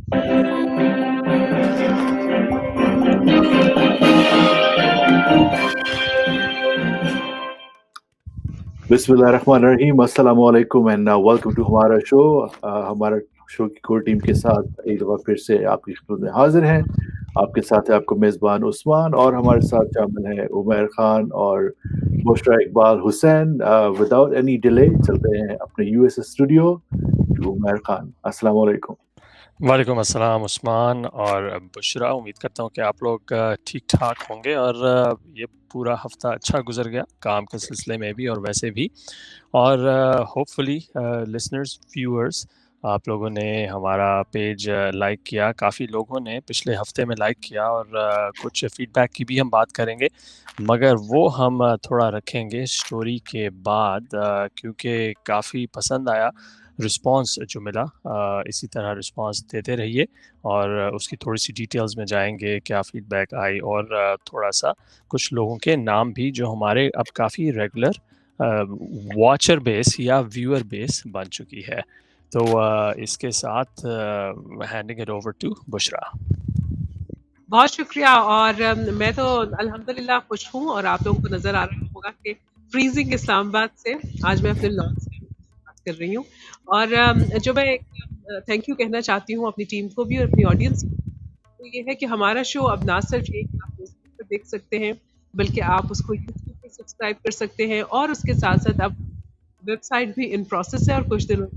बिस्मिल्लाहिर्रहमानिर्रहीम, अस्सलाम वालेकुम एंड वेलकम टू हमारा शो। हमारा शो की कोर टीम के साथ एक दफ़ा फिर से आपकी खिदमत में हाजिर हैं। आपके साथ है आपका मेज़बान उस्मान और हमारे साथ शामिल हैं उमैर खान और Bushra Iqbal Hussain. Without any delay चलते हैं अपने US studio to Umair Khan. अस्सलाम वालेकुम। वालेकुम अस्सलाम उस्मान और बुशरा। उम्मीद करता हूँ कि आप लोग ठीक ठाक होंगे और ये पूरा हफ्ता अच्छा गुजर गया काम के सिलसिले में भी और वैसे भी। और होपफुली लिसनर्स व्यूअर्स आप लोगों ने हमारा पेज लाइक किया, काफ़ी लोगों ने पिछले हफ्ते में लाइक किया और कुछ फीडबैक की भी हम बात करेंगे, मगर वो हम थोड़ा रखेंगे स्टोरी के बाद, क्योंकि काफ़ी पसंद आया रिस्पांस जो मिला। इसी तरह रिस्पांस देते रहिए और उसकी थोड़ी सी डिटेल्स में जाएंगे क्या फ़ीडबैक आई, और थोड़ा सा कुछ लोगों के नाम भी जो हमारे अब काफ़ी रेगुलर वॉचर बेस या व्यूअर बेस बन चुकी है। तो इसके साथ handing it over to Bushra. बहुत शुक्रिया। और मैं तो अल्हम्दुलिल्लाह खुश हूँ और आप लोगों को नज़र आ रहा होगा कि फ्रीजिंग इस्लामाबाद से आज मैं अपने लॉन्च से बात कर रही हूँ। और जो मैं थैंक यू कहना चाहती हूँ अपनी टीम को भी और अपनी ऑडियंस को, तो ये है कि हमारा शो अब ना सिर्फ एक आप फेसबुक पर देख सकते हैं, बल्कि आप उसको यूट्यूब पर सब्सक्राइब कर सकते हैं, और उसके साथ साथ अब वेबसाइट भी इन प्रोसेस है और कुछ दिनों में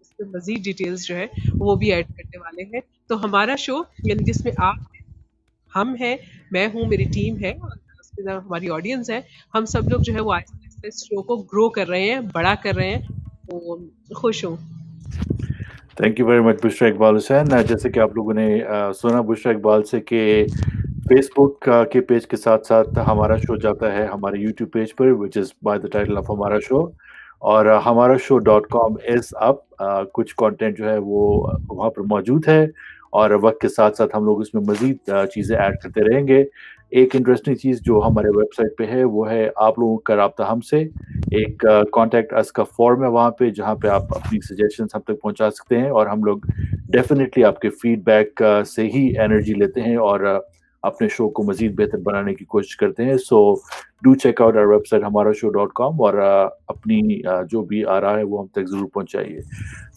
इस पर मजीद डिटेल्स जो है वो भी ऐड करने वाले हैं। तो हमारा शो यानी जिसमें आप, हम हैं, मैं हूँ, मेरी टीम है और उसके अलावा हमारी ऑडियंस है, हम सब लोग जो है वो आहिस्ता आहिस्ता इस शो को ग्रो कर रहे हैं, बड़ा कर रहे हैं। तो खुश हूँ। Thank you very much Bushra Iqbal Hussain. जैसे कि आप लोगों ने सुना बुशरा इकबाल से कि फेसबुक के पेज के साथ-साथ हमारा शो जाता है हमारे यूट्यूब पेज पर, which is by the title of हमारा शो। और हमारा show dot com is up. कुछ कंटेंट जो है वो वहाँ पर मौजूद है और वक़्त के साथ-साथ हम लोग उसमें मज़ीद चीज़ें ऐड करते रहेंगे। एक इंटरेस्टिंग चीज़ जो हमारे वेबसाइट पे है वो है आप लोगों का राब्ता हमसे। एक कॉन्टैक्ट अस का फॉर्म है वहाँ पे, जहाँ पे आप अपनी सजेशंस हम तक पहुँचा सकते हैं और हम लोग डेफ़िनिटली आपके फीडबैक से ही एनर्जी लेते हैं और अपने शो को मज़ीद बेहतर बनाने की कोशिश करते हैं। So do check out our website हमारा शो डॉट कॉम और अपनी जो भी आ रहा है वो हम तक ज़रूर पहुँचाइए।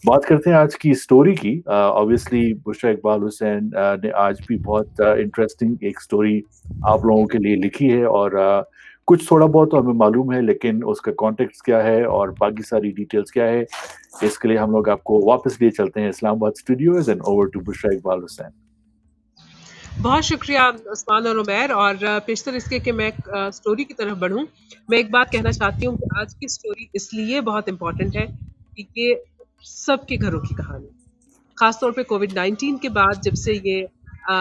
बात करते हैं आज की स्टोरी की। ऑब्वियसली बुशरा इकबाल हुसैन ने आज भी बहुत इंटरेस्टिंग एक स्टोरी आप लोगों के लिए लिखी है और कुछ थोड़ा बहुत तो हमें मालूम है, लेकिन उसका कॉन्टेक्स्ट क्या है और बाकी सारी डिटेल्स क्या है, इसके लिए हम लोग आपको वापस लिए चलते हैं Islamabad studios and over to Bushra Iqbal Hussain. बहुत शुक्रिया उस्मान और उमैर। और पेशतर इसके कि मैं स्टोरी की तरफ बढ़ूं, मैं एक बात कहना चाहती हूँ कि आज की स्टोरी इसलिए बहुत इम्पोर्टेंट है कि ये सबके घरों की कहानी, खासतौर पे कोविड-19 के बाद जब से ये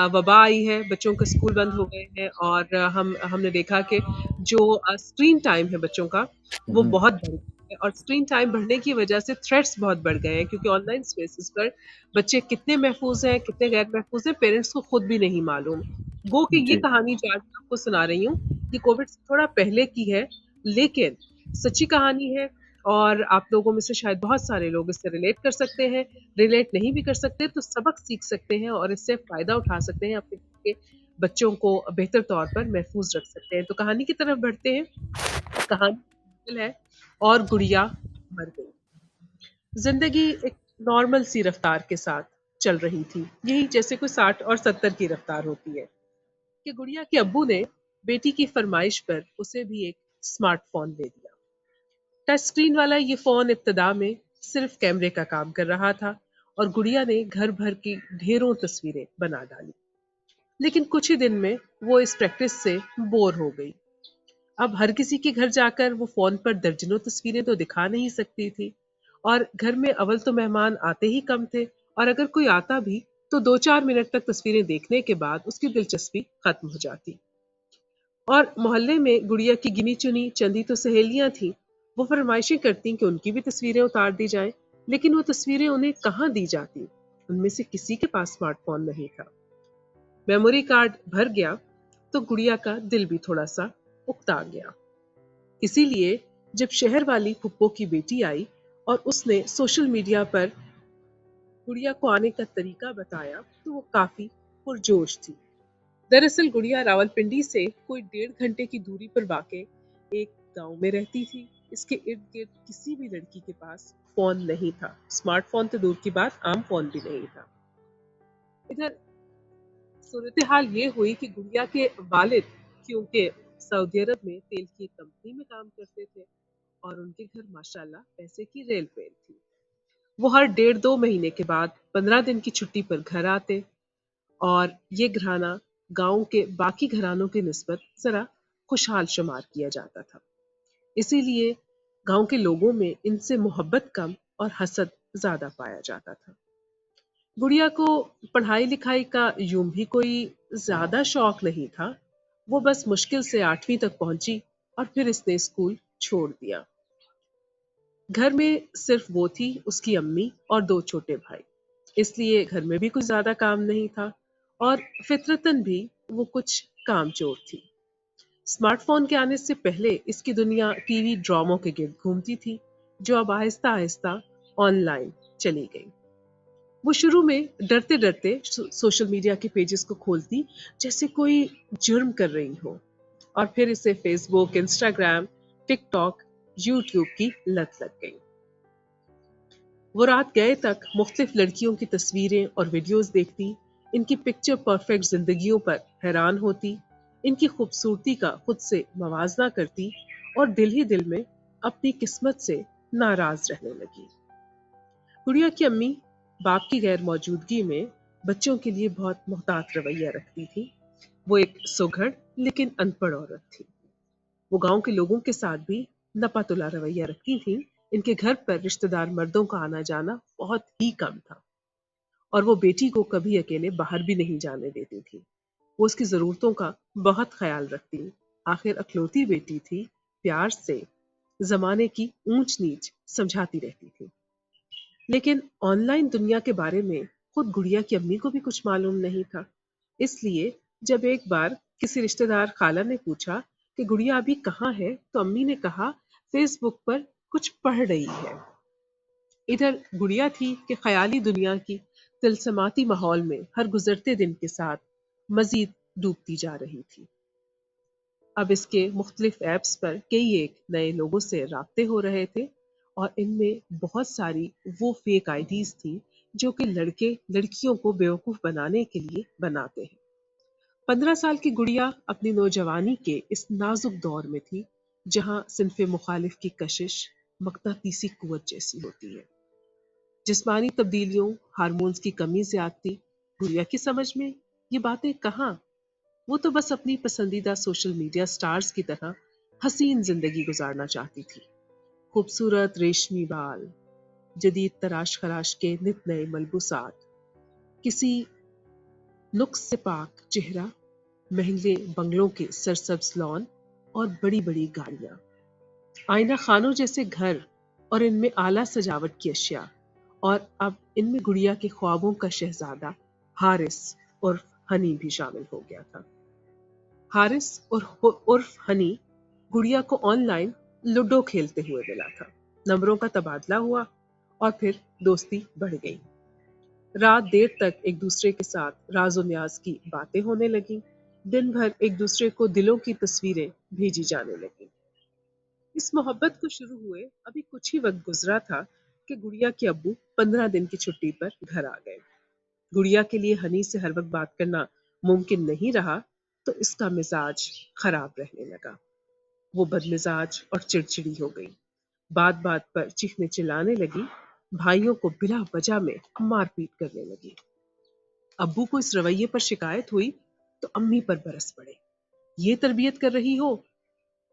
वबा आई है, बच्चों के स्कूल बंद हो गए हैं और हमने देखा कि जो स्क्रीन टाइम है बच्चों का वो बहुत बढ़ गया है, और स्क्रीन टाइम बढ़ने की वजह से थ्रेट्स बहुत बढ़ गए हैं, क्योंकि ऑनलाइन स्पेसेस पर बच्चे कितने महफूज हैं, कितने गैर महफूज हैं, पेरेंट्स को खुद भी नहीं मालूम। गो कि ये जी। कहानी जो आज मैं आपको सुना रही हूँ ये कोविड से थोड़ा पहले की है, लेकिन सच्ची कहानी है और आप लोगों में से शायद बहुत सारे लोग इससे रिलेट कर सकते हैं। रिलेट नहीं भी कर सकते तो सबक सीख सकते हैं और इससे फ़ायदा उठा सकते हैं, अपने के बच्चों को बेहतर तौर पर महफूज रख सकते हैं। तो कहानी की तरफ बढ़ते हैं। कहानी है और गुड़िया मर गई। जिंदगी एक नॉर्मल सी रफ्तार के साथ चल रही थी, यही जैसे कोई 60 और 70 की रफ्तार होती है कि गुड़िया के अब्बू ने बेटी की फरमाइश पर उसे भी एक स्मार्टफोन दे दिया। टच स्क्रीन वाला ये फोन इब्तदा में सिर्फ कैमरे का काम कर रहा था और गुड़िया ने घर भर की ढेरों तस्वीरें बना डाली। लेकिन कुछ ही दिन में वो इस प्रैक्टिस से बोर हो गई। अब हर किसी के घर जाकर वो फोन पर दर्जनों तस्वीरें तो दिखा नहीं सकती थी, और घर में अव्वल तो मेहमान आते ही कम थे, और अगर कोई आता भी तो 2-4 मिनट तक तस्वीरें देखने के बाद उसकी दिलचस्पी खत्म हो जाती। और मोहल्ले में गुड़िया की गिनी चुनी चंदी तो सहेलियां थीं, वो फरमाइशें करती कि उनकी भी तस्वीरें उतार दी जाएं, लेकिन वो तस्वीरें उन्हें कहाँ दी जाती। उनमें से किसी के पास स्मार्टफोन नहीं था। मेमोरी कार्ड भर गया तो गुड़िया का दिल भी थोड़ा सा उकता गया। इसीलिए जब शहर वाली फुप्पो की बेटी आई और उसने सोशल मीडिया पर गुड़िया को आने का तरीका बताया तो वो काफी पुरजोश थी। दरअसल गुड़िया रावलपिंडी से कोई 1.5 घंटे की दूरी पर वाक़े एक गांव में रहती थी। इसके इर्द गिर्द किसी भी लड़की के पास फोन नहीं था, स्मार्टफोन तो दूर की बात, आम फोन भी नहीं था। इधर सूरत हाल ये हुई कि गुड़िया के वालिद क्योंकि सऊदी अरब में तेल की एक कंपनी में काम करते थे और उनके घर माशाल्लाह पैसे की रेल वेल थी। वो हर 1.5-2 महीने के बाद 15 दिन की छुट्टी पर घर आते और ये घराना गांव के बाकी घरानों की निस्बत जरा खुशहाल शुमार किया जाता था। इसीलिए गांव के लोगों में इनसे मोहब्बत कम और हसद ज्यादा पाया जाता था। गुड़िया को पढ़ाई लिखाई का यूं भी कोई ज्यादा शौक नहीं था। वो बस मुश्किल से 8वीं तक पहुंची और फिर इसने स्कूल छोड़ दिया। घर में सिर्फ वो थी, उसकी अम्मी और 2 छोटे भाई, इसलिए घर में भी कुछ ज्यादा काम नहीं था और फितरतन भी वो कुछ कामचोर थी। स्मार्टफोन के आने से पहले इसकी दुनिया टीवी ड्रामों के गिर्द घूमती थी, जो अब आहिस्ता आहिस्ता ऑनलाइन चली गई। वो शुरू में डरते डरते सोशल मीडिया के पेजेस को खोलती जैसे कोई जुर्म कर रही हो, और फिर इसे फेसबुक, इंस्टाग्राम, टिकटॉक, यूट्यूब की लत लग गई। वो रात गए तक मुख्तलिफ लड़कियों की तस्वीरें और वीडियोस देखती, इनकी पिक्चर परफेक्ट जिंदगियों पर हैरान होती, इनकी खूबसूरती का खुद से मवाजना करती और दिल ही दिल में अपनी किस्मत से नाराज रहने लगी। गुड़िया की अम्मी बाप की गैर मौजूदगी में बच्चों के लिए बहुत मोहतात रवैया रखती थी। वो एक सुघड़ लेकिन अनपढ़ औरत थी। वो गांव के लोगों के साथ भी नपातुला रवैया रखती थी। इनके घर पर रिश्तेदार मर्दों का आना जाना बहुत ही कम था और वो बेटी को कभी अकेले बाहर भी नहीं जाने देती थी। वो उसकी जरूरतों का बहुत ख्याल रखती। आखिर अखलौती बेटी थी, प्यार से जमाने की ऊंच नीच समझाती रहती थी। लेकिन ऑनलाइन दुनिया के बारे में खुद गुड़िया की अम्मी को भी कुछ मालूम नहीं था। इसलिए जब एक बार किसी रिश्तेदार खाला ने पूछा कि गुड़िया अभी कहाँ है, तो अम्मी ने कहा फेसबुक पर कुछ पढ़ रही है। इधर गुड़िया थी कि ख्याली दुनिया की तिलसमाती माहौल में हर गुजरते दिन के साथ मजीद डूबती जा रही थी। अब इसके मुख्तलिफ ऐप्स पर कई एक नए लोगों से राब्ते हो रहे थे और इनमें बहुत सारी वो फेक आईडीज थी जो कि लड़के लड़कियों को बेवकूफ बनाने के लिए बनाते हैं। 15 साल की गुड़िया अपनी नौजवानी के इस नाजुक दौर में थी जहां सिन्फे मुखालिफ की कशिश मकनातीसी कुव्वत जैसी होती है। जिस्मानी तब्दीलियों, हार्मोन्स की कमी से आती गुड़िया की समझ में ये बातें कहाँ। वो तो बस अपनी पसंदीदा सोशल मीडिया स्टार्स की तरह हसीन जिंदगी गुजारना चाहती थी। खूबसूरत रेशमी बाल, जदीद तराश खराश के नित नए मलबूसात, किसी नुक्स से पाक चेहरा, महंगे बंगलों के सरसब्ज लॉन और बड़ी बड़ी गाड़ियां, आईना खानों जैसे घर और इनमें आला सजावट की अशिया, और अब इनमें गुड़िया के ख्वाबों का शहजादा हारिस उर्फ हनी भी शामिल हो गया था। हारिस और उर्फ हनी गुड़िया को ऑनलाइन लूडो खेलते हुए मिला था। नंबरों का तबादला हुआ और फिर दोस्ती बढ़ गई। रात देर तक एक दूसरे के साथ राजो न्याज की बातें होने लगी। दिन भर एक दूसरे को दिलों की तस्वीरें भेजी जाने लगी। इस मोहब्बत को शुरू हुए अभी कुछ ही वक्त गुजरा था कि गुड़िया के अब्बू 15 दिन की छुट्टी पर घर आ गए। गुड़िया के लिए हनी से हर वक्त बात करना मुमकिन नहीं रहा तो इसका मिजाज खराब रहने लगा। वो बदमिजाज और चिड़चिड़ी हो गई। बात बात पर चीखने चिल्लाने लगी। भाइयों को बिला वजह में मारपीट करने लगी। अब्बू को इस रवैये पर शिकायत हुई तो अम्मी पर बरस पड़े। ये तरबियत कर रही हो,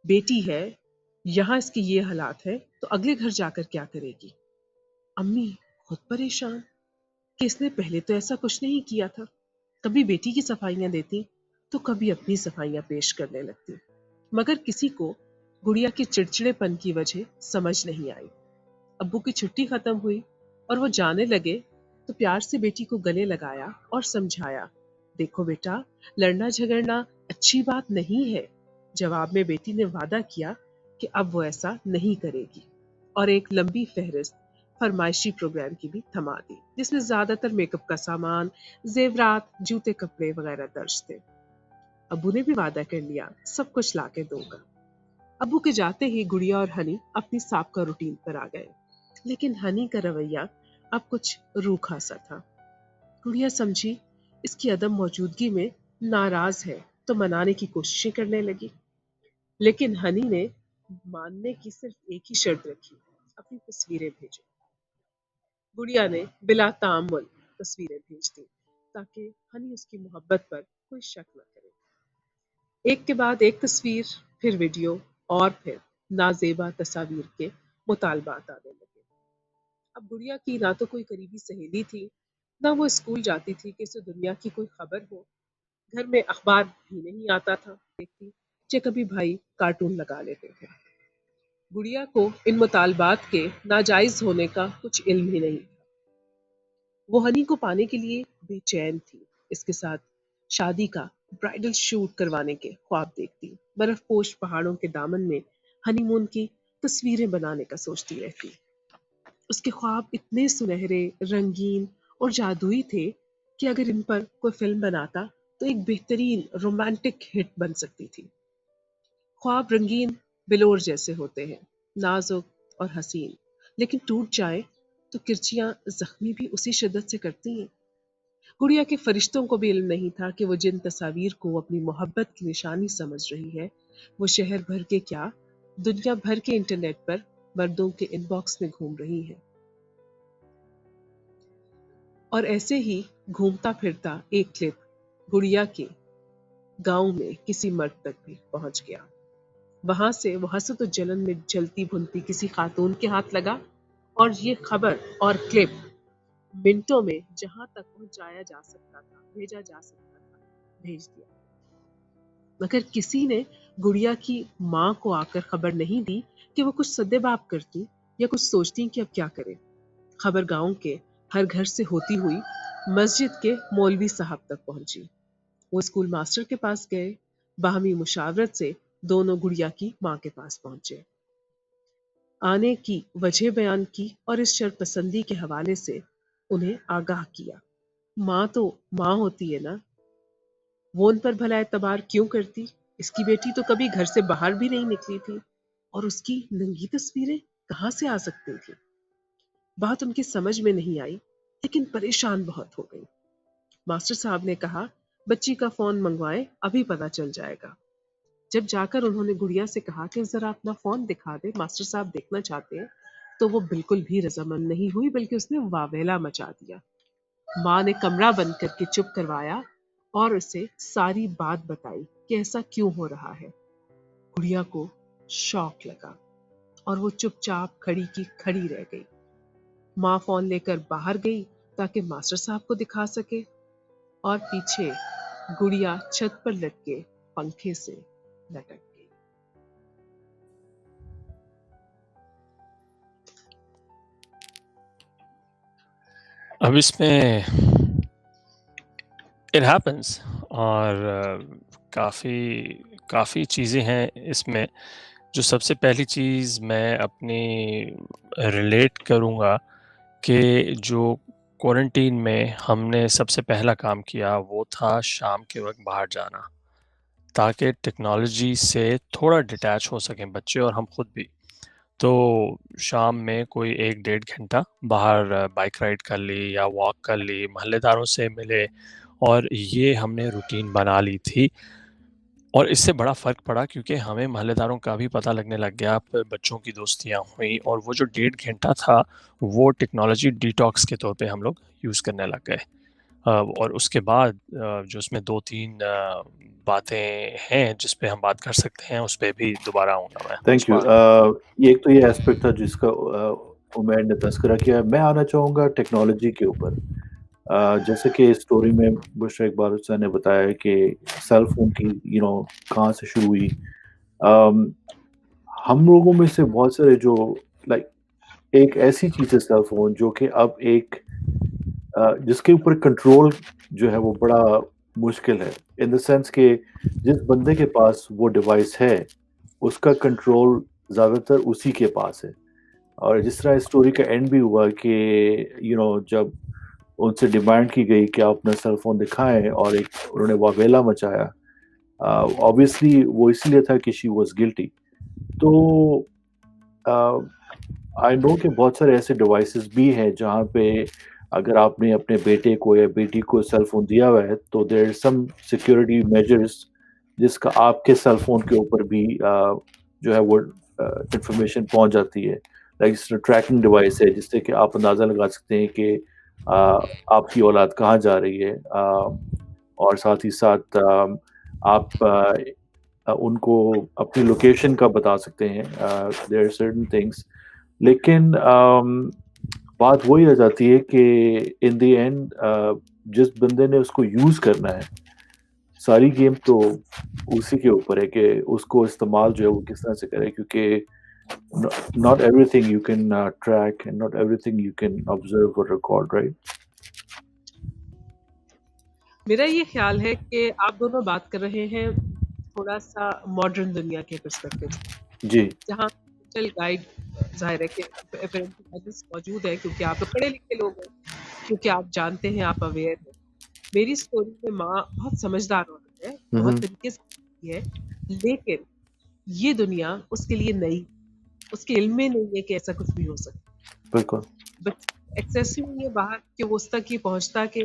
बेटी है, यहाँ इसके ये हालात है तो अगले घर जाकर क्या करेगी। अम्मी खुद परेशान कि इसने पहले तो ऐसा कुछ नहीं किया था। कभी बेटी की सफाइयां देती तो कभी अपनी सफाइयां पेश करने लगती, मगर किसी को गुड़िया के चिड़चिड़ेपन की वजह समझ नहीं आई। अब्बू की छुट्टी खत्म हुई और वो जाने लगे तो प्यार से बेटी को गले लगाया और समझाया, देखो बेटा, लड़ना झगड़ना अच्छी बात नहीं है। जवाब में बेटी ने वादा किया कि अब वो ऐसा नहीं करेगी और एक लंबी फहरिस्त फरमाइशी प्रोग्राम की भी थमा दी, जिसमें ज्यादातर मेकअप का सामान, जेवरात, जूते, कपड़े वगैरह दर्ज थे। अब्बू ने भी वादा कर लिया सब कुछ लाके दूंगा। अब्बू के जाते ही गुड़िया और हनी अपनी साबका रूटीन पर आ गए, लेकिन हनी का रवैया अब कुछ रूखा सा था। गुड़िया समझी इसकी अदम मौजूदगी में नाराज है तो मनाने की कोशिशें करने लगी, लेकिन हनी ने मानने की सिर्फ एक ही शर्त रखी, अपनी तस्वीरें भेजो। गुड़िया ने बिला तामुल तस्वीरें भेज दी ताकि हनी उसकी मोहब्बत पर कोई शक न करे। एक के बाद एक तस्वीर, फिर वीडियो और फिर नाजेबा तस्वीर के मुतालबात आने लगे। अब गुड़िया की ना तो कोई करीबी सहेली थी, ना वो स्कूल जाती थी कि उसे दुनिया की कोई खबर हो। घर में अखबार भी नहीं आता था, देखती कि कभी भाई कार्टून लगा लेते थे। गुड़िया को इन मुतालबात के नाजायज होने का कुछ इल्म ही नहीं था। वो हनी को पाने के लिए बेचैन थी। इसके साथ शादी का ब्राइडल शूट करवाने के ख्वाब देखती, बर्फ पोश पहाड़ों के दामन में हनीमून की तस्वीरें बनाने का सोचती रहती। उसके ख्वाब इतने सुनहरे, रंगीन और जादुई थे कि अगर इन पर कोई फिल्म बनाता तो एक बेहतरीन रोमांटिक हिट बन सकती थी। ख्वाब रंगीन बिलोर जैसे होते हैं, नाजुक और हसीन, लेकिन टूट जाए तो किरचियां जख्मी भी उसी शिद्दत से करती हैं। गुड़िया के फरिश्तों को भी इल्म नहीं था कि वो जिन तस्वीर को अपनी मोहब्बत की निशानी समझ रही है, वो शहर भर के क्या, दुनिया भर के इंटरनेट पर मर्दों के इनबॉक्स में घूम रही है। और ऐसे ही घूमता फिरता एक क्लिप गुड़िया के गांव में किसी मर्द तक भी पहुंच गया। वहां से वो हसरत और जलन में जलती भुनती किसी खातून के हाथ लगा और ये खबर और क्लिप मिनटों में जहां तक पहुंचाया जा सकता था, भेजा जा सकता था, भेज दिया। मगर किसी ने गुड़िया की माँ को आकर खबर नहीं दी कि वो कुछ सद्देबाप करती या कुछ सोचती कि अब क्या करे। खबर गांव के हर घर से होती हुई मस्जिद के मौलवी साहब तक पहुंची। वो स्कूल मास्टर के पास गए, बाहमी मुशावरत से दोनों गुड़िया की माँ के पास पहुंचे, आने की वजह बयान की और इस शर्त पसंदी के हवाले से उन्हें आगाह किया। माँ तो माँ होती है ना, वो उन पर भला एतबार क्यों करती? इसकी बेटी तो कभी घर से बाहर भी नहीं निकली थी और उसकी नंगी तस्वीरें कहाँ से आ सकती थी? बात उनकी समझ में नहीं आई, लेकिन परेशान बहुत हो गई। मास्टर साहब ने कहा, बच्ची का फोन मंगवाएं, अभी पता चल जाएगा। जब जाकर उन्होंने गुड़िया से कहा कि जरा अपना फोन दिखा दे, मास्टर साहब देखना चाहते हैं, तो वो बिल्कुल भी रजामंद नहीं हुई, बल्कि उसने वावेला मचा दिया। माँ ने कमरा बंद करके चुप करवाया और उसे सारी बात बताई कि ऐसा क्यों हो रहा है। गुड़िया को शौक लगा और वो चुपचाप खड़ी की खड़ी रह गई। माँ फोन लेकर बाहर गई ताकि मास्टर साहब को दिखा सके और पीछे गुड़िया छत पर लटके पंखे से लटक गई। अब इसमें इट हैपन्स और काफ़ी चीज़ें हैं इसमें। जो सबसे पहली चीज़ मैं अपनी रिलेट करूँगा कि जो क्वारंटीन में हमने सबसे पहला काम किया वो था शाम के वक्त बाहर जाना, ताकि टेक्नोलॉजी से थोड़ा डिटैच हो सकें बच्चे और हम खुद भी। तो शाम में कोई 1-1.5 घंटा बाहर बाइक राइड कर ली या वॉक कर ली, महल्लेदारों से मिले, और ये हमने रूटीन बना ली थी। और इससे बड़ा फ़र्क पड़ा क्योंकि हमें महल्लेदारों का भी पता लगने लग गया, फिर बच्चों की दोस्तियाँ हुई और वो जो 1.5 घंटा था वो टेक्नोलॉजी डिटॉक्स के तौर पे हम लोग यूज़ करने लग गए। और उसके बाद जो उसमें 2-3 बातें हैं जिस पे हम बात कर सकते हैं, उस पे भी दोबारा आऊँगा मैं। Thank you. उस्मान। ये एक तो ये एस्पेक्ट था जिसका उमैर ने तज़किरा किया। मैं आना चाहूँगा टेक्नोलॉजी के ऊपर। जैसे कि इस स्टोरी में बुशरा इकबाल हुसैन ने बताया कि सेल फ़ोन की कहाँ से शुरू हुई। अम, हम लोगों में से बहुत सारे जो लाइक एक ऐसी चीज़ है सेल फ़ोन जो कि अब एक जिसके ऊपर कंट्रोल जो है वो बड़ा मुश्किल है। इन द सेंस कि जिस बंदे के पास वो डिवाइस है, उसका कंट्रोल ज़्यादातर उसी के पास है। اور جس طرح اسٹوری کا اینڈ بھی ہوا کہ جب ان سے ڈیمانڈ کی گئی کہ آپ اپنا سیل فون دکھائیں اور ایک انہوں نے واویلا مچایا. آبویسلی وہ اس لیے تھا کہ شی واز گلٹی. تو آئی نو کہ بہت سارے ایسے ڈیوائسز بھی ہیں جہاں پہ اگر آپ نے اپنے بیٹے کو یا بیٹی کو سیل فون دیا ہوا ہے تو there are some security measures جس کا آپ کے سیل فون کے اوپر بھی جو ہے وہ انفارمیشن پہنچ جاتی ہے. لائک جس طرح ٹریکنگ ڈیوائس ہے جس سے کہ آپ اندازہ لگا سکتے ہیں کہ آپ کی اولاد کہاں جا رہی ہے, اور ساتھ ہی ساتھ آپ ان کو اپنی لوکیشن کا بتا سکتے ہیں. دیر آر سرٹن تھنگس, لیکن بات وہی آ جاتی ہے کہ ان دی اینڈ جس بندے نے اس کو یوز کرنا ہے ساری گیم تو اسی کے اوپر ہے کہ اس کو استعمال جو ہے وہ کس طرح سے کرے, کیونکہ not everything you can track and not everything you can observe or record, right? میرا یہ خیال ہے کہ آپ دونوں بات کر رہے ہیں تھوڑا سا ماڈرن دنیا کے پرسپیکٹو جی جہاں ڈیجیٹل گائیڈ ظاہر ہے کہ پیرنٹل موجود ہے کیونکہ آپ پڑھے لکھے لوگ ہیں, کیونکہ آپ جانتے ہیں, آپ اویئر ہیں. میری اسٹوری میں ماں بہت سمجھدار عورت ہے, بہت طریقے سے ہے, لیکن یہ دنیا اس کے لیے نئی, اس کے علم میں نہیں ہے کہ ایسا کچھ بھی ہو سکتا. بالکل ایکسیسو نہیں ہے باہر کہ وہ اس تک یہ پہنچتا کہ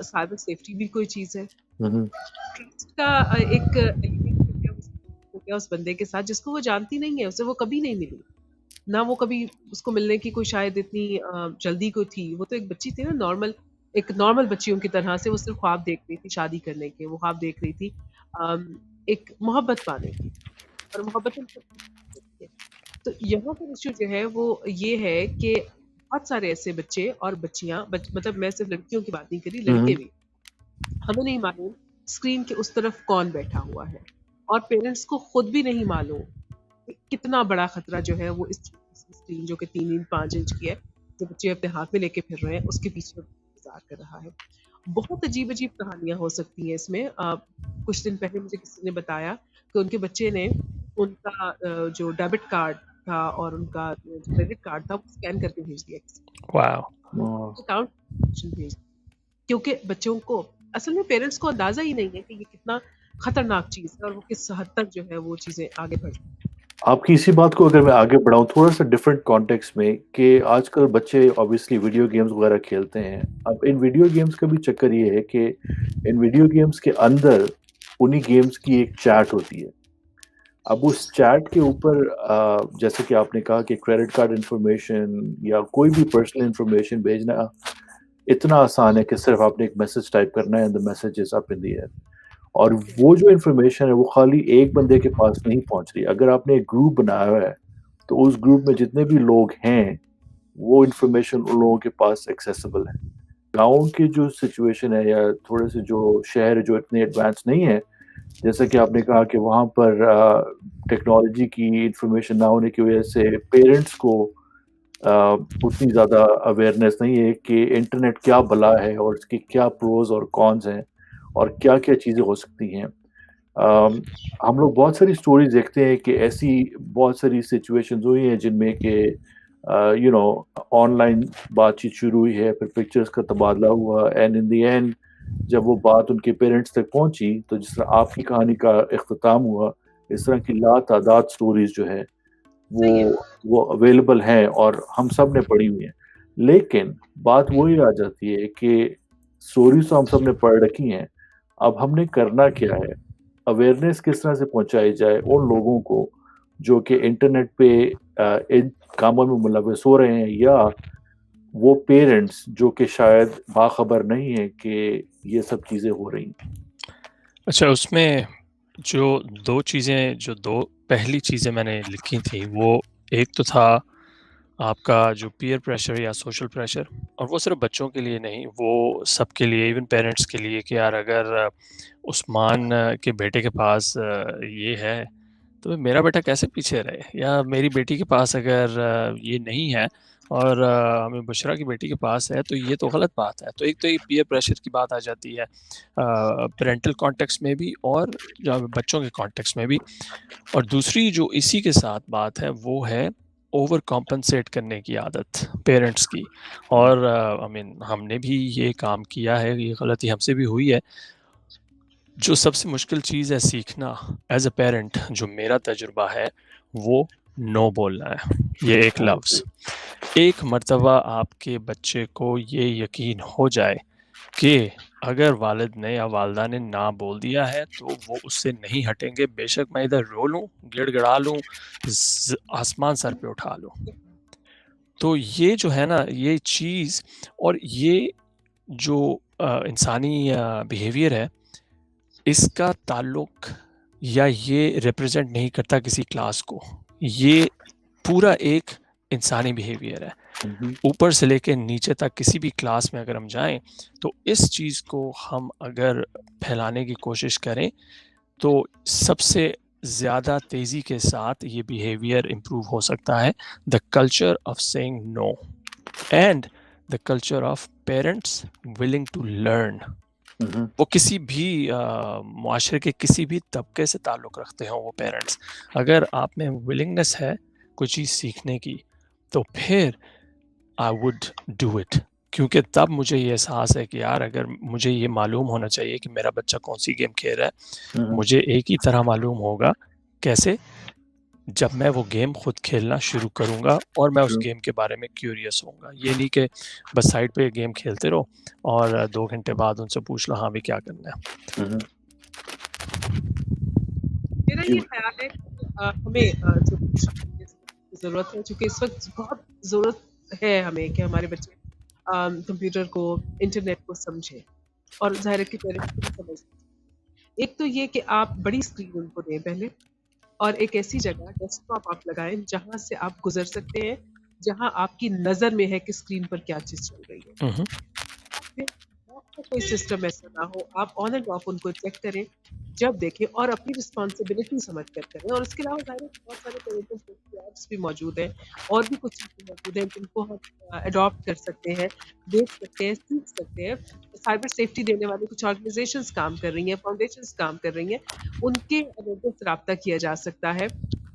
سائبر سیفٹی بھی کوئی چیز ہے. ٹرسٹ کا ایک ایلیمنٹ ہو گیا اس بندے کے ساتھ جس کو وہ جانتی نہیں ہے, اسے وہ کبھی نہیں ملی, نہ وہ کبھی اس کو ملنے کی کوئی شاید اتنی جلدی کوئی تھی. وہ تو ایک بچی تھی نا, نارمل, ایک نارمل بچیوں کی طرح سے. وہ صرف خواب دیکھ رہی تھی شادی کرنے کے, وہ خواب دیکھ رہی تھی ایک محبت پانے کی, اور محبت. تو یہاں پر ایشو جو ہے وہ یہ ہے کہ بہت سارے ایسے بچے اور بچیاں, مطلب میں صرف لڑکیوں کی بات نہیں کری, لڑکے بھی, ہمیں نہیں معلوم اسکرین کے اس طرف کون بیٹھا ہوا ہے, اور پیرنٹس کو خود بھی نہیں معلوم کتنا بڑا خطرہ جو ہے وہ اس اسکرین جو کہ 3-5 انچ کی ہے, جو بچے اپنے ہاتھ میں لے کے پھر رہے ہیں, اس کے پیچھے انتظار کر رہا ہے. بہت عجیب عجیب کہانیاں ہو سکتی ہیں اس میں. کچھ دن پہلے مجھے کسی نے بتایا کہ ان کے بچے نے ان کا جو ڈیبٹ کارڈ تھا اور ان کا کریڈٹ کارڈ تھا وہ اسکین کر کے بھیج دیا اکاؤنٹ بھیج, کیونکہ بچوں کو اصل میں پیرنٹس کو اندازہ ہی نہیں ہے کہ یہ کتنا خطرناک چیز ہے اور وہ کس حد تک جو ہے وہ چیزیں آگے بڑھ. آپ کی اسی بات کو اگر میں آگے بڑھاؤں تھوڑا سا ڈفرینٹ کانٹیکس میں, کہ آج کل بچے اوبیسلی ویڈیو گیمز وغیرہ کھیلتے ہیں. اب ان ویڈیو گیمز کا بھی چکر یہ ہے کہ ان ویڈیو گیمز کے اندر انہی گیمز کی ایک چیٹ ہوتی ہے. اب اس چیٹ کے اوپر جیسے کہ آپ نے کہا کہ کریڈٹ کارڈ انفارمیشن یا کوئی بھی پرسنل انفارمیشن بھیجنا اتنا آسان ہے کہ صرف آپ نے ایک میسج ٹائپ کرنا ہے and the message is up in the air. اور وہ جو انفارمیشن ہے وہ خالی ایک بندے کے پاس نہیں پہنچ رہی. اگر آپ نے ایک گروپ بنایا ہوا ہے تو اس گروپ میں جتنے بھی لوگ ہیں وہ انفارمیشن ان لوگوں کے پاس ایکسیسیبل ہے. گاؤں کی جو سچویشن ہے یا تھوڑے سے جو شہر جو اتنے ایڈوانس نہیں ہے, جیسا کہ آپ نے کہا کہ وہاں پر ٹیکنالوجی کی انفارمیشن نہ ہونے کی وجہ سے پیرنٹس کو اتنی زیادہ اویئرنیس نہیں ہے کہ انٹرنیٹ کیا بلا ہے اور اس کے کیا پروز اور کونز ہیں اور کیا کیا چیزیں ہو سکتی ہیں. ہم لوگ بہت ساری سٹوریز دیکھتے ہیں کہ ایسی بہت ساری سچویشنز ہوئی ہیں جن میں کہ آن لائن بات چیت شروع ہوئی ہے, پھر پکچرز کا تبادلہ ہوا, اینڈ ان دی اینڈ جب وہ بات ان کے پیرنٹس تک پہنچی تو جس طرح آپ کی کہانی کا اختتام ہوا, اس طرح کی لاتعداد سٹوریز جو ہے وہ اویلیبل ہیں اور ہم سب نے پڑھی ہوئی ہیں. لیکن بات وہی آ جاتی ہے کہ سٹوریز تو ہم سب نے پڑھ رکھی ہیں, اب ہم نے کرنا کیا ہے, اویئرنیس کس طرح سے پہنچائی جائے ان لوگوں کو جو کہ انٹرنیٹ پہ ان کاموں میں ملوث ہو رہے ہیں, یا وہ پیرنٹس جو کہ شاید باخبر نہیں ہے کہ یہ سب چیزیں ہو رہی ہیں. اچھا, اس میں جو دو پہلی چیزیں میں نے لکھی تھیں, وہ ایک تو تھا آپ کا جو پیئر پریشر یا سوشل پریشر, اور وہ صرف بچوں کے لیے نہیں, وہ سب کے لیے, ایون پیرنٹس کے لیے, کہ یار اگر عثمان کے بیٹے کے پاس یہ ہے تو میرا بیٹا کیسے پیچھے رہے, یا میری بیٹی کے پاس اگر یہ نہیں ہے اور ہمیں بشرا کی بیٹی کے پاس ہے تو یہ تو غلط بات ہے. تو ایک تو یہ پیئر پریشر کی بات آ جاتی ہے پیرنٹل کانٹیکس میں بھی اور بچوں کے کانٹیکس میں بھی. اور دوسری جو اسی کے ساتھ بات ہے وہ ہے اوور کمپنسیٹ کرنے کی عادت پیرنٹس کی، اور ہم نے بھی یہ کام کیا ہے، یہ غلطی ہم سے بھی ہوئی ہے. جو سب سے مشکل چیز ہے سیکھنا ایز اے پیرنٹ، جو میرا تجربہ ہے، وہ نو بولنا ہے. یہ ایک لفظ، ایک مرتبہ آپ کے بچے کو یہ یقین ہو جائے کہ اگر والد نے یا والدہ نے نہ بول دیا ہے تو وہ اس سے نہیں ہٹیں گے، بے شک میں ادھر رو لوں، گڑ گڑا لوں، آسمان سر پہ اٹھا لوں. تو یہ جو ہے نا، یہ چیز اور یہ جو انسانی بیہیویئر ہے، اس کا تعلق یا یہ ریپرزینٹ نہیں کرتا کسی کلاس کو، یہ پورا ایک انسانی بیہیویئر ہے. اوپر سے لے کے نیچے تک کسی بھی کلاس میں اگر ہم جائیں تو اس چیز کو ہم اگر پھیلانے کی کوشش کریں تو سب سے زیادہ تیزی کے ساتھ یہ بیہیویئر امپروو ہو سکتا ہے. The culture of saying no and the culture of parents willing to learn. وہ کسی بھی معاشرے کے کسی بھی طبقے سے تعلق رکھتے ہوں وہ پیرنٹس، اگر آپ میں ولنگنس ہے کوئی چیز سیکھنے کی تو پھر I would do it. کیونکہ تب مجھے یہ احساس ہے کہ یار اگر مجھے یہ معلوم ہونا چاہیے کہ میرا بچہ کون سی گیم کھیل رہا ہے، مجھے ایک ہی طرح معلوم ہوگا. کیسے؟ جب میں وہ گیم خود کھیلنا شروع کروں گا اور میں اس گیم کے بارے میں کیوریس ہوں گا. یہ نہیں کہ بس سائڈ پہ گیم کھیلتے رہو اور 2 گھنٹے بعد ان سے پوچھ لو ہاں بھی کیا کرنا ہے. میرا یہ خیال ہے کہ ہمیں جو ضرورت ہے، چونکہ اس وقت بہت ضرورت ہے ہمیں کہ ہمارے بچے کمپیوٹر کو، انٹرنیٹ کو سمجھیں، اور ظاہر ہے کہ پیرنٹس کو بھی سمجھیں. ایک تو یہ کہ آپ بڑی اسکرین ان کو دیں پہلے، اور ایک ایسی جگہ ڈیسک ٹاپ آپ لگائیں جہاں سے آپ گزر سکتے ہیں، جہاں آپ کی نظر میں ہے کہ اسکرین پر کیا چیز چل رہی ہے. کوئی سسٹم ایسا نہ ہو، آپ آن اینڈ آف ان کو چیک کریں جب دیکھیں، اور اپنی رسپانسبلٹی سمجھ کر کریں. اور اس کے علاوہ ظاہر ہے بہت سارے پیرنٹل سیفٹی ایپس بھی موجود ہیں، اور بھی کچھ چیزیں موجود ہیں جن کو ہم اڈاپٹ کر سکتے ہیں، دیکھ سکتے ہیں، سیکھ سکتے ہیں. سائبر سیفٹی دینے والی کچھ آرگنائزیشنز کام کر رہی ہیں، فاؤنڈیشنز کام کر رہی ہیں، ان کے سے رابطہ کیا جا سکتا ہے،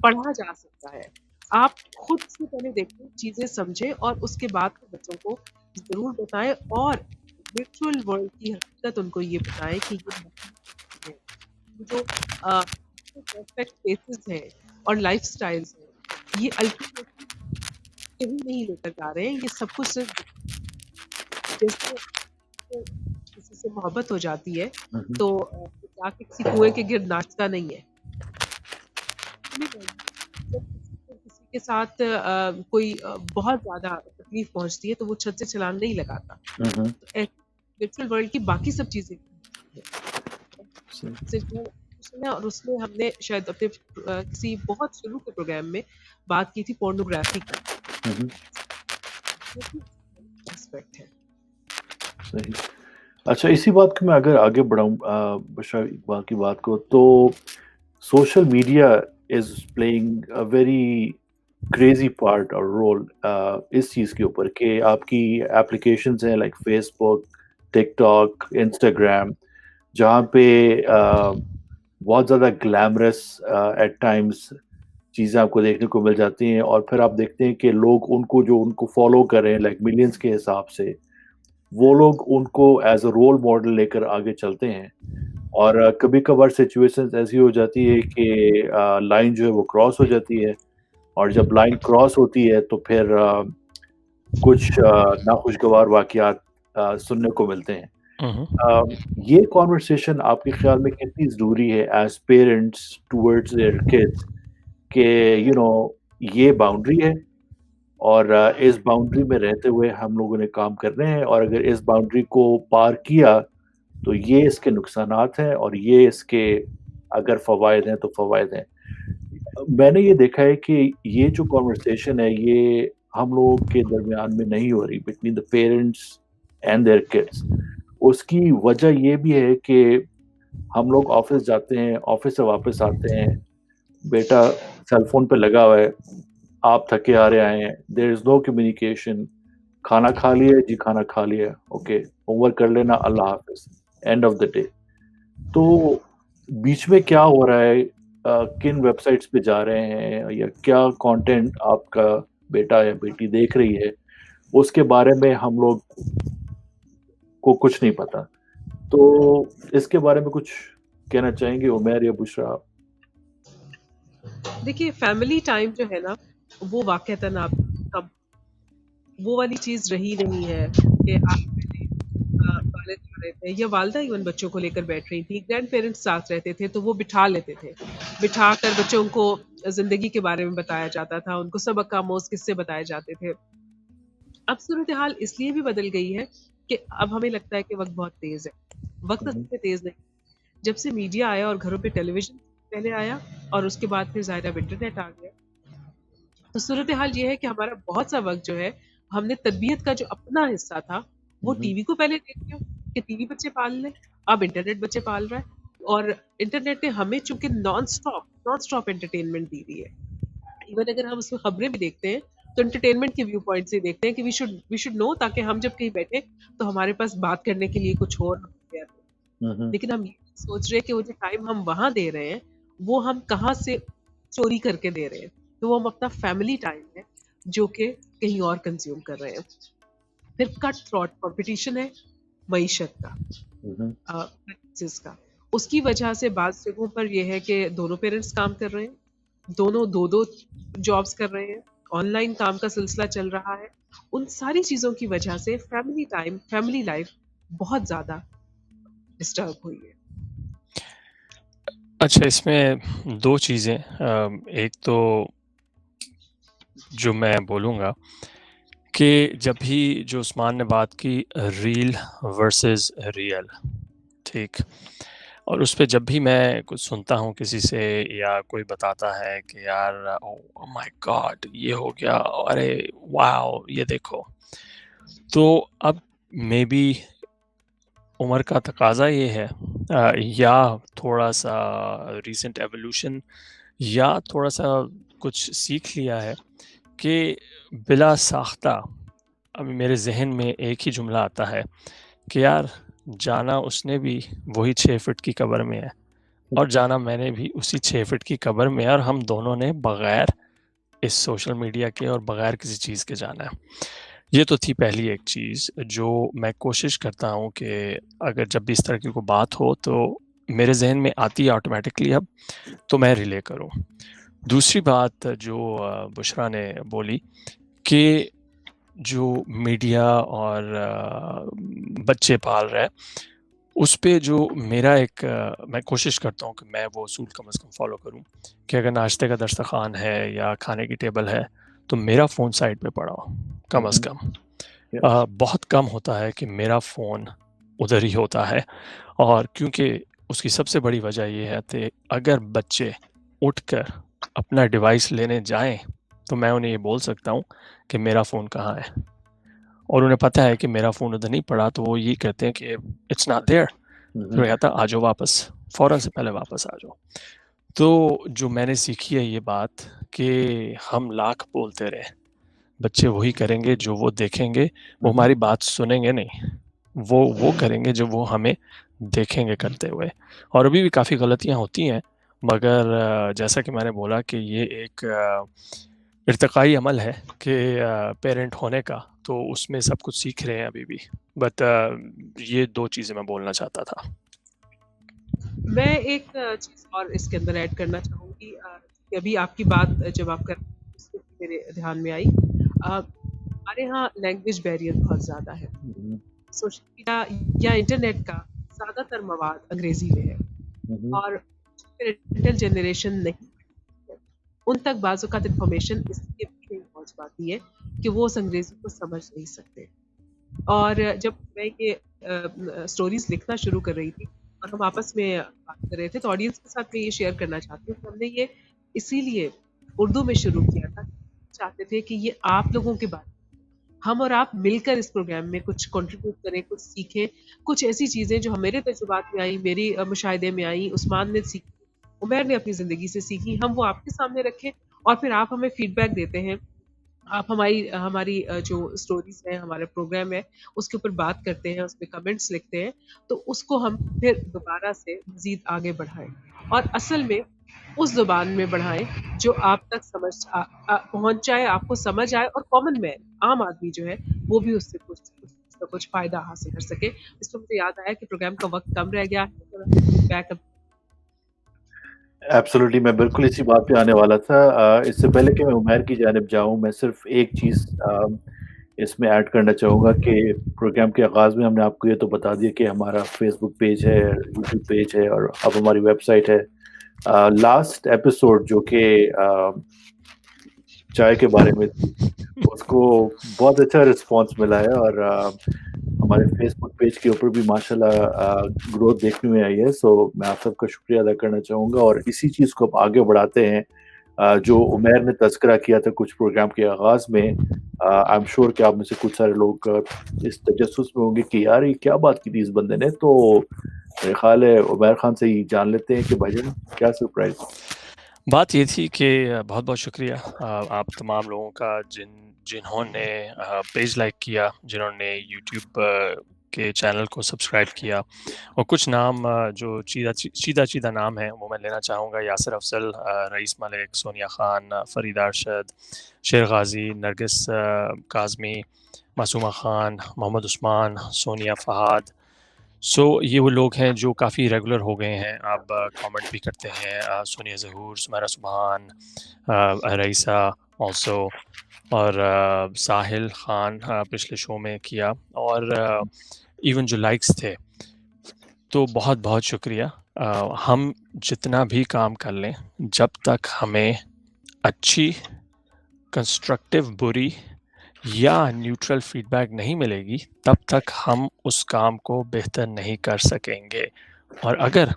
پڑھا جا سکتا ہے. آپ خود سے پہلے دیکھیں، چیزیں سمجھیں، اور اس کے بعد بچوں کو ضرور بتائیں، اور ورچوئل ورلڈ کی حقیقت ان کو یہ بتائیں کہ یہ جو پرفیکٹ فیسز ہیں اور لائف سٹائلز ہیں، یہ الٹیمیٹلی کہیں نہیں لے کر جا رہے ہیں. یہ سب کچھ صرف جیسے کسی سے محبت ہو جاتی ہے تو جا کے کسی کنویں کے گرد ناچتا نہیں ہے. کسی کے ساتھ کوئی بہت زیادہ تکلیف پہنچتی ہے تو وہ چھت سے چھلانگ نہیں لگاتا. ورچوئل ورلڈ کی باقی سب چیزیں اور اس میں ہم نے شاید اپنے کسی بہت شروع کے پروگرام میں بات کی تھی پورنوگرافی کی. صحیح. اچھا، اسی بات کو میں اگر آگے بڑھاؤں بشرا اقبال کی بات کو، تو social media is playing a very crazy part اور رول اس چیز کے اوپر کہ آپ کی ایپلیکیشنز ہیں لائک فیس بک، ٹک ٹاک، انسٹاگرام، جہاں پہ بہت زیادہ گلیمرس ایٹ ٹائمز چیزیں آپ کو دیکھنے کو مل جاتی ہیں، اور پھر آپ دیکھتے ہیں کہ لوگ ان کو فالو کر رہے ہیں لائک ملینز کے حساب سے، وہ لوگ ان کو ایز اے رول ماڈل لے کر آگے چلتے ہیں. اور کبھی کبھار سچویشنز ایسی ہو جاتی ہے کہ لائن جو ہے وہ کراس ہو جاتی ہے، اور جب لائن کراس ہوتی ہے تو پھر کچھ ناخوشگوار واقعات سننے کو ملتے ہیں. یہ کانورسیشن آپ کے خیال میں کتنی ضروری ہے as parents towards their kids کہ یہ باؤنڈری ہے، اور اس باؤنڈری میں رہتے ہوئے ہم لوگوں نے کام کرنے ہیں، اور اگر اس باؤنڈری کو پار کیا تو یہ اس کے نقصانات ہیں، اور یہ اس کے اگر فوائد ہیں تو فوائد ہیں. میں نے یہ دیکھا ہے کہ یہ جو کانورسیشن ہے یہ ہم لوگوں کے درمیان میں نہیں ہو رہی between the parents and their kids. اس کی وجہ یہ بھی ہے کہ ہم لوگ آفس جاتے ہیں، آفس سے واپس آتے ہیں، بیٹا سیل فون پہ لگا ہوا ہے، آپ تھکے آ رہے ہیں، دیر از نو کمیونیکیشن. کھانا کھا لیا؟ جی کھانا کھا لیا، اوکے، ہوم ورک کر لینا، اللہ حافظ، اینڈ آف دا ڈے. تو بیچ میں کیا ہو رہا ہے किन वेबसाइट्स पे जा रहे हैं या क्या कंटेंट आपका बेटा या बेटी देख रही है, उसके बारे में हम लोग को कुछ नहीं पता। तो इसके बारे में कुछ कहना चाहेंगे उमैर या बुशरा आप? देखिए, फैमिली टाइम जो है ना, वो वाक़ईतन आप कम वो वाली चीज़ रही नहीं है कि आप पहले वालिद जो रहते हैं या वालिदा इवन बच्चों को लेकर बैठ रही थी, ग्रैंड पेरेंट्स साथ रहते थे तो वो बिठा लेते थे। बिठा कर बच्चों को ज़िंदगी के बारे में बताया जाता था, उनको सबक आमोज़ किस्से बताए जाते थे। अब सूरत-ए-हाल इसलिए भी बदल गई है कि अब हमें लगता है कि वक़्त बहुत तेज़ है। वक़्त असल में तेज़ नहीं, जब से मीडिया आया और घरों पे टेलीविज़न पहले आया और उसके बाद फिर ज़ाहिर है अब इंटरनेट आ गया। तो सूरत-ए-हाल ये है कि हमारा बहुत सा वक़्त जो है, हमने तरबियत का जो अपना हिस्सा था, वो टीवी को पहले देख लिया कि टीवी बच्चे पाल लें, अब इंटरनेट बच्चे पाल रहा है और इंटरनेट ने हमें चूँकि नॉन स्टॉप एंटरटेनमेंट दी हुई है। इवन अगर हम उसमें खबरें भी देखते हैं, तो एंटरटेनमेंट के व्यू पॉइंट से देखते हैं कि वी शुड नो ताकि हम जब कहीं बैठे, तो हमारे पास बात करने के लिए कुछ और हो। लेकिन हम ये सोच रहे हैं कि वो जो टाइम हम वहाँ दे रहे हैं, वो हम कहाँ से चोरी करके दे रहे हैं। तो वो हम अपना फैमिली टाइम है, जो कि कहीं और कंज़्यूम कर रहे हैं। फिर कट थ्रोट कॉम्पिटिशन है मईशत का, finances का। उसकी वजह से बाज़ जगहों पर ये है कि दोनों पेरेंट्स काम कर रहे हैं, दोनों 2-2 जॉब्स कर रहे हैं, ऑनलाइन काम का सिलसिला चल रहा है। उन सारी चीज़ों की वजह से फैमिली टाइम, फैमिली लाइफ़ बहुत ज़्यादा डिस्टर्ब हुई है। अच्छा, इसमें 2 चीज़ें, एक तो जो मैं बोलूँगा कि जब भी जो उस्मान ने बात की रील वर्सेस रियल, ठीक? और उस पे जब भी मैं कुछ सुनता हूँ किसी से या कोई बताता है कि यार ओह माय गॉड ये हो गया, अरे वाओ ये देखो, तो अब मे बी उम्र का तकाज़ा ये है, या थोड़ा-सा रीसेंट एवोल्यूशन या थोड़ा-सा कुछ सीख लिया है कि बिला साख्ता अभी मेरे ज़हन में एक ही जुमला आता है कि यार जाना उसने भी वही 6 फीट की कब्र में है और जाना मैंने भी उसी 6 फीट की कब्र में है, और हम दोनों ने बग़ैर इस सोशल मीडिया के और बग़ैर किसी चीज़ के जाना है। ये तो थी पहली एक चीज़ जो मैं कोशिश करता हूँ कि अगर जब भी इस तरह की कोई बात हो तो मेरे ज़हन में आती है ऑटोमेटिकली अब, तो मैं रिले करूँ। दूसरी बात जो बुशरा ने बोली कि जो मीडिया और बच्चे पाल रहे हैं, उस पे जो मेरा एक मैं कोशिश करता हूँ कि मैं वो असूल कम से कम फ़ॉलो करूँ कि अगर नाश्ते का दस्तरख़्वान है या खाने की टेबल है, तो मेरा फ़ोन साइड पे पड़ा हो, कम से कम। बहुत कम होता है कि मेरा फ़ोन उधर ही होता है, और क्योंकि उसकी सबसे बड़ी वजह ये है कि अगर बच्चे उठकर अपना डिवाइस लेने जाएँ, तो मैं उन्हें ये बोल सकता हूँ कि मेरा फ़ोन कहाँ है, और उन्हें पता है कि मेरा फ़ोन उधर नहीं पड़ा, तो वो ये कहते हैं कि इट्स नॉट देयर। तो मैं कहता आ जाओ वापस, फ़ौरन से पहले वापस आ जाओ। तो जो मैंने सीखी है ये बात कि हम लाख बोलते रहें, बच्चे वही करेंगे जो वो देखेंगे, वो हमारी बात सुनेंगे नहीं, वो करेंगे जो वो हमें देखेंगे करते हुए। और अभी भी काफ़ी गलतियाँ होती हैं, मगर जैसा कि मैंने बोला कि ये एक इर्तिकाई अमल है कि पेरेंट होने का, तो उसमें सब कुछ सीख रहे हैं अभी भी। बट ये 2 चीज़ें मैं बोलना चाहता था। मैं एक चीज़ और इसके अंदर ऐड करना चाहूँगी, कि अभी आपकी बात जब आप कर उससे मेरे ध्यान में आई, हमारे यहाँ लैंग्वेज बैरियर बहुत ज़्यादा है। सोशल मीडिया या इंटरनेट का ज़्यादातर मवाद अंग्रेज़ी में है और पेरेंटल जनरेशन नहीं है, उन तक बाज़ औक़ात इन्फॉर्मेशन इसलिए भी नहीं पहुँच पाती है कि वो उस अंग्रेज़ी को समझ नहीं सकते। और जब मैं ये स्टोरीज़ लिखना शुरू कर रही थी और हम आपस में बात कर रहे थे, तो ऑडियंस के साथ मैं ये शेयर करना चाहती हूँ कि हमने ये इसीलिए उर्दू में शुरू किया था, चाहते थे कि ये आप लोगों की बात, हम और आप मिलकर इस प्रोग्राम में कुछ कंट्रीब्यूट करें, कुछ सीखें, कुछ ऐसी चीज़ें जो मेरे तजुर्बात में आई, मेरी मुशाहिदे में आई, उस्मान ने सीखी, उमैर ने अपनी ज़िंदगी से सीखी, हम वो आपके सामने रखें और फिर आप हमें फीडबैक देते हैं। आप हमारी हमारी जो स्टोरीज़ हैं, हमारा प्रोग्राम है, उसके ऊपर बात करते हैं, उसपे कमेंट्स लिखते हैं, तो उसको हम फिर दोबारा से मज़ीद आगे बढ़ाएँ। और असल में उस ज़ुबान में बढ़ाएँ जो आप तक पहुँच जाए, आपको समझ आए और कॉमन मैन, आम आदमी जो है, वो भी उससे कुछ न कुछ फ़ायदा हासिल कर सके। इस पे मुझे याद आया कि प्रोग्राम का वक़्त कम रह गया है, थोड़ा फीडबैक एब्सोल्युटली, मैं बिल्कुल इसी बात पे आने वाला था। इससे पहले कि मैं उमैर की जानिब जाऊँ, मैं सिर्फ़ एक चीज़ इसमें ऐड करना चाहूँगा कि प्रोग्राम के आगाज़ में हमने आपको ये तो बता दिया कि हमारा फ़ेसबुक पेज है, यूट्यूब पेज है और अब हमारी वेबसाइट है। लास्ट एपिसोड जो कि चाय के बारे में थी, उसको बहुत अच्छा रिस्पॉन्स मिला है और हमारे फ़ेसबुक पेज के ऊपर भी माशाल्लाह ग्रोथ देखने में आई है। सो मैं आप सबका शुक्रिया अदा करना चाहूँगा और इसी चीज़ को अब आगे बढ़ाते हैं। जो उमैर ने तज़किरा किया था कुछ प्रोग्राम के आगाज़ में, आई एम श्योर कि आप में से कुछ सारे लोग इस तजस्सुस में होंगे कि यार ये क्या बात की थी इस बंदे ने, तो मेरे ख़्याल है उमैर खान से ही जान लेते हैं कि भाईजान क्या सरप्राइज़? बात ये थी कि बहुत-बहुत शुक्रिया आप तमाम लोगों का जिन्होंने पेज लाइक किया, जिन्होंने यूट्यूब के चैनल को सब्सक्राइब किया और कुछ नाम जो चीदा नाम हैं वो मैं लेना चाहूँगा। यासिर अफ़ज़ल, रईस मलिक, सोनिया ख़ान, फ़रीदा अरशद, शेर गाज़ी, नरगिस काज़मी, मासूमा ख़ान, मोहम्मद उस्मान, सोनिया फ़हाद। ये वो लोग हैं जो काफ़ी रेगुलर हो गए हैं। आप कमेंट भी करते हैं। सोनिया ज़हूर, सुमैरा सुबहान, रईसा ऑल्सो और साहिल ख़ान पिछले शो में किया और इवन जो लाइक्स थे, तो बहुत-बहुत शुक्रिया। हम जितना भी काम कर लें, जब तक हमें अच्छी, कंस्ट्रक्टिव बुरी या न्यूट्रल फीडबैक नहीं मिलेगी, तब तक हम उस काम को बेहतर नहीं कर सकेंगे। और अगर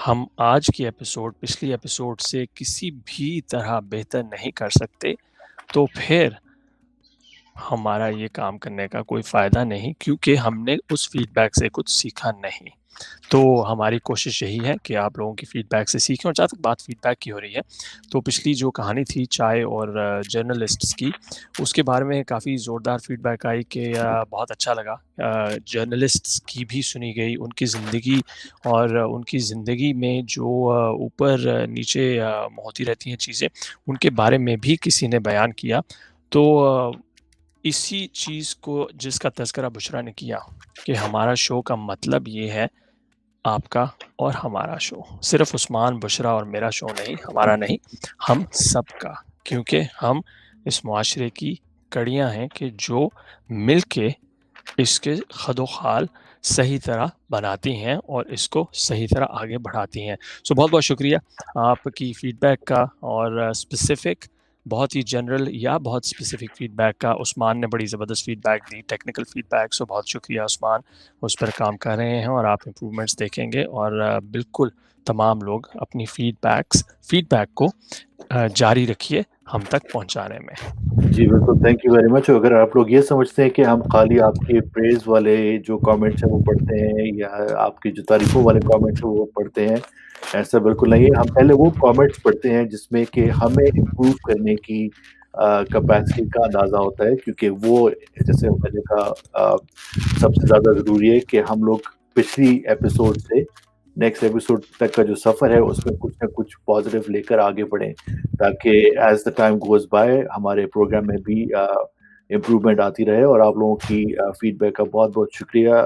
हम आज की एपिसोड पिछली एपिसोड से किसी भी तरह बेहतर नहीं कर सकते, तो फिर हमारा ये काम करने का कोई फ़ायदा नहीं, क्योंकि हमने उस फीडबैक से कुछ सीखा नहीं। तो हमारी कोशिश यही है कि आप लोगों की फ़ीडबैक से सीखें। और जहाँ तक बात फ़ीडबैक की हो रही है, तो पिछली जो कहानी थी चाय और जर्नलिस्ट्स की, उसके बारे में काफ़ी ज़ोरदार फ़ीडबैक आई कि बहुत अच्छा लगा। जर्नलिस्ट्स की भी सुनी गई, उनकी ज़िंदगी और उनकी ज़िंदगी में जो ऊपर नीचे होती रहती हैं चीज़ें, उनके बारे में भी किसी ने बयान किया। तो इसी चीज़ को जिसका तज़किरा बुशरा ने किया कि हमारा शो का मतलब ये है आपका और हमारा शो, सिर्फ़ उस्मान, बुशरा और मेरा शो नहीं, हमारा नहीं, हम सबका, क्योंकि हम इस मुआशरे की कड़ियाँ हैं कि जो मिल के इसके खदो-खाल सही तरह बनाती हैं और इसको सही तरह आगे बढ़ाती हैं। बहुत-बहुत शुक्रिया आपकी फ़ीडबैक का और स्पेसिफ़िक, बहुत ही जनरल या बहुत स्पेसिफ़िक फ़ीडबैक का। उस्मान ने बड़ी ज़बरदस्त फ़ीडबैक दी, टेक्निकल फ़ीडबैक, बहुत शुक्रिया उस्मान। उस पर काम कर रहे हैं और आप इम्प्रूवमेंट्स देखेंगे और बिल्कुल तमाम लोग अपनी फ़ीडबैक को जारी रखिए हम तक पहुँचाने में। जी, बिल्कुल, थैंक यू वेरी मच। अगर आप लोग ये समझते हैं कि हम खाली आपके प्रेज़ वाले जो कमेंट्स हैं वो पढ़ते हैं या आपकी जो तारीफ़ों वाले कमेंट्स हैं वो पढ़ते हैं, ऐसा बिल्कुल नहीं है। हम पहले वो कमेंट्स पढ़ते हैं जिसमें कि हमें इम्प्रूव करने की कैपेसिटी का अंदाज़ा होता है, क्योंकि वो जैसे मैंने कहा सबसे ज़्यादा ज़रूरी है कि हम लोग पिछली एपिसोड से नेक्स्ट एपिसोड तक का जो सफ़र है उसमें कुछ न कुछ पॉज़िटिव लेकर आगे बढ़ें, ताकि as the time goes bye हमारे प्रोग्राम में भी इम्प्रूवमेंट आती रहे। और आप लोगों की फ़ीडबैक का बहुत-बहुत शुक्रिया।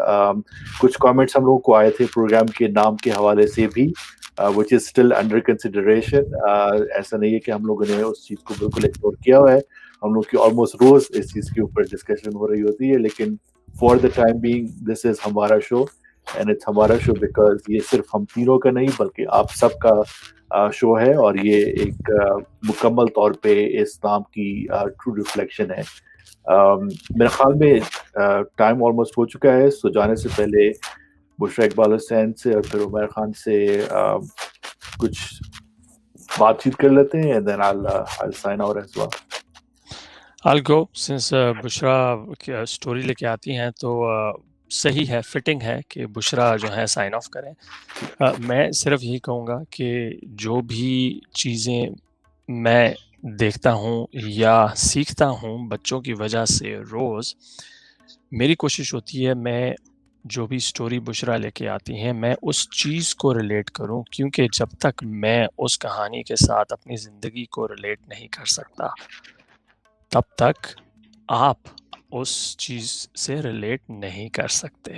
कुछ कमेंट्स हम लोगों को आए थे प्रोग्राम के नाम के हवाले से भी, which is still under consideration. ऐसा नहीं है कि हम लोगों ने उस चीज़ को बिल्कुल इग्नोर किया हुआ है। हम लोग की ऑलमोस्ट रोज़ इस चीज़ के ऊपर डिस्कशन हो रही होती है, लेकिन for the time being this is हमारा शो एंड इट्स हमारा शो बिकॉज़ ये सिर्फ़ हम तीनों का नहीं बल्कि आप सबका शो है और ये एक मुकम्मल तौर पे इस नाम की ट्रू रिफ्लेक्शन है। मेरे ख़्याल में टाइम ऑलमोस्ट हो चुका है, सो जाने से पहले बुशरा इकबाल हुसैन से और फिर उमर खान से कुछ बातचीत कर लेते हैं and then I'll sign out as well. I'll go since Bushra story लेके आती हैं, तो सही है, फिटिंग है कि बुशरा जो है साइन ऑफ करें। मैं सिर्फ यही कहूँगा कि जो भी चीज़ें मैं देखता हूँ या सीखता हूँ बच्चों की वजह से रोज़, मेरी कोशिश होती है मैं جو بھی سٹوری بشرا لے کے آتی ہیں میں اس چیز کو ریلیٹ کروں، کیونکہ جب تک میں اس کہانی کے ساتھ اپنی زندگی کو ریلیٹ نہیں کر سکتا تب تک آپ اس چیز سے ریلیٹ نہیں کر سکتے،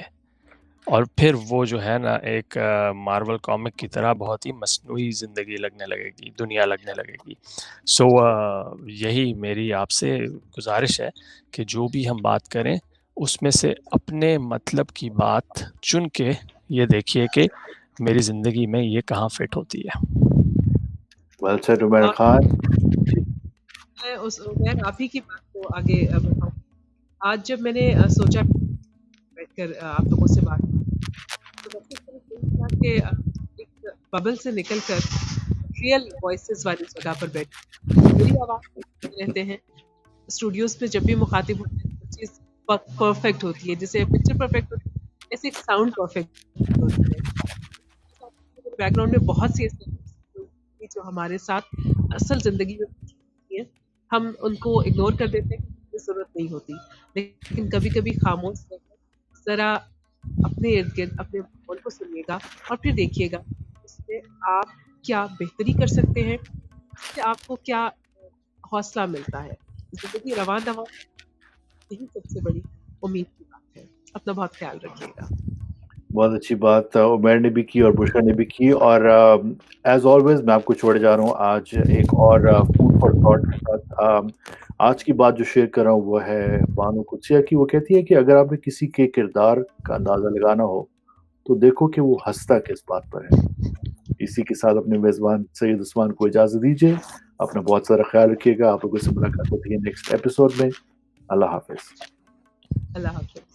اور پھر وہ جو ہے نا ایک مارول کامک کی طرح بہت ہی مصنوعی زندگی لگنے لگے گی، دنیا لگنے لگے گی۔ سو یہی میری آپ سے گزارش ہے کہ جو بھی ہم بات کریں اس میں سے اپنے مطلب کی بات چن کے یہ دیکھیے کہ میری زندگی میں یہ کہاں فٹ ہوتی ہے۔ ویل سیڈ عمیر اور خان۔ میں اس عمیر آپ ہی کی بات کو آگے بڑھاؤں۔ آج جب میں نے سوچا بیٹھ کر آپ لوگوں سے بات تو میں سوچا کہ ایک ببل سے نکل کر ریئل وائسز والی جگہ پر بیٹھ میری آواز رہتے ہیں اسٹوڈیوز پہ جب بھی مخاطب ہوتے ہیں ہر چیز پرفیکٹ ہوتی ہے، جیسے پکچر پرفیکٹ ہوتی ہے ایسے ایک ساؤنڈ پرفیکٹ ہوتی ہے۔ بیک گراؤنڈ میں بہت سی ایسی جو ہمارے ساتھ اصل زندگی میں ہوتی ہیں، ہم ان کو اگنور کر دیتے ہیں کہ ضرورت نہیں ہوتی، لیکن کبھی کبھی خاموش ذرا اپنے ارد گرد اپنے ماحول کو سنیے گا اور پھر دیکھیے گا اس سے آپ کیا بہتری کر سکتے ہیں، اس سے آپ کو کیا حوصلہ ملتا ہے۔ زندگی رواں دواں، یہی سب سے بڑی امید کی بات ہے۔ اپنا بہت خیال رکھیے گا۔ بہت اچھی بات عمیر نے بھی کی اور بشرا نے بھی کی، اور ایز آلویز میں آپ کو چھوڑے جا رہا ہوں آج ایک اور فوڈ فار تھاٹ کے ساتھ۔ آج کی بات جو شیئر کر رہا ہوں وہ ہے بانو قدسیہ کی۔ وہ کہتی ہے کہ اگر آپ نے کسی کے کردار کا اندازہ لگانا ہو تو دیکھو کہ وہ ہنستا کس بات پر ہے۔ اسی کے ساتھ اپنے میزبان سید عثمان کو اجازت دیجیے۔ اپنا بہت سارا خیال رکھیے گا۔ آپ لوگوں سے ملاقات ہوتی ہے نیکسٹ ایپیسوڈ میں۔ اللہ حافظ۔ اللہ حافظ۔